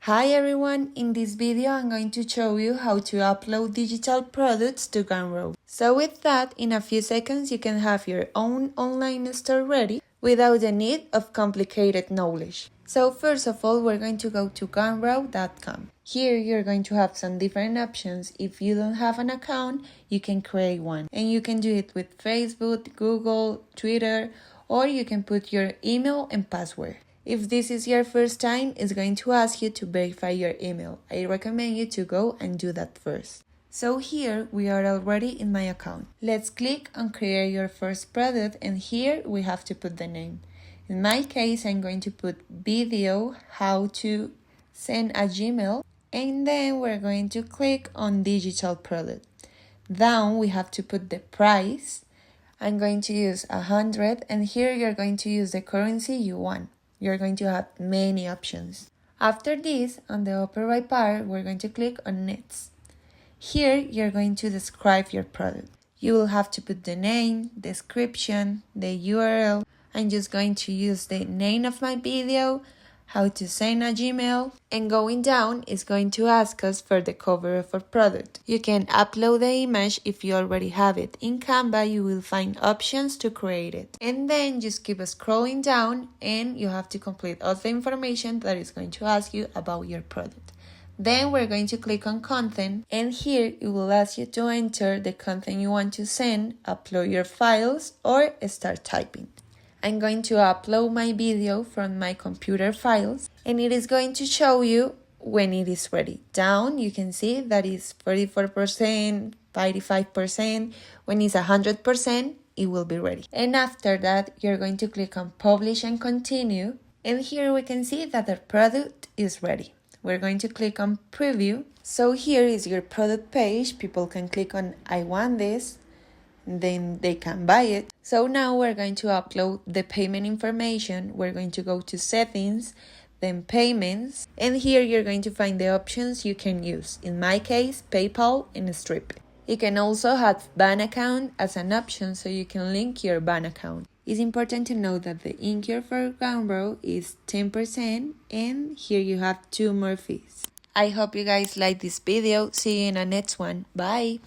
Hi everyone, in this video I'm going to show you how to upload digital products to Gumroad. So with that, in a few seconds you can have your own online store ready without the need of complicated knowledge. So first of all, we're going to go to gumroad.com. Here you're going to have some different options. If you don't have an account, you can create one. And you can do it with Facebook, Google, Twitter, or you can put your email and password. If this is your first time, it's going to ask you to verify your email. I recommend you to go and do that first. So here we are already in my account. Let's click on create your first product, and here we have to put the name. In my case, I'm going to put video how to send a Gmail, and then we're going to click on digital product. Down we have to put the price. I'm going to use 100, and here you're going to use the currency you want. You're going to have many options. After this, on the upper right part, we're going to click on Next. Here, you're going to describe your product. You will have to put the name, description, the URL. I'm just going to use the name of my video, how to send a Gmail, and going down is going to ask us for the cover of our product. You can upload the image if you already have it. In Canva, you will find options to create it. And then just keep scrolling down and you have to complete all the information that is going to ask you about your product. Then we're going to click on content, and here it will ask you to enter the content you want to send, upload your files, or start typing. I'm going to upload my video from my computer files, and it is going to show you when it is ready. Down you can see that is 44%, 55%. When it's 100%, it will be ready. And after that, you're going to click on publish and continue, and here we can see that the product is ready. We're going to click on preview. So here is your product page. People can click on I want this, then they can buy it. So now we're going to upload the payment information. We're going to go to settings, then payments, and here you're going to find the options you can use. In my case, PayPal and Stripe. You can also have bank account as an option, so you can link your bank account. It's important to know that the incur for Gumroad is 10%, and here you have 2 more fees. I hope you guys like this video. See you in the next one. Bye!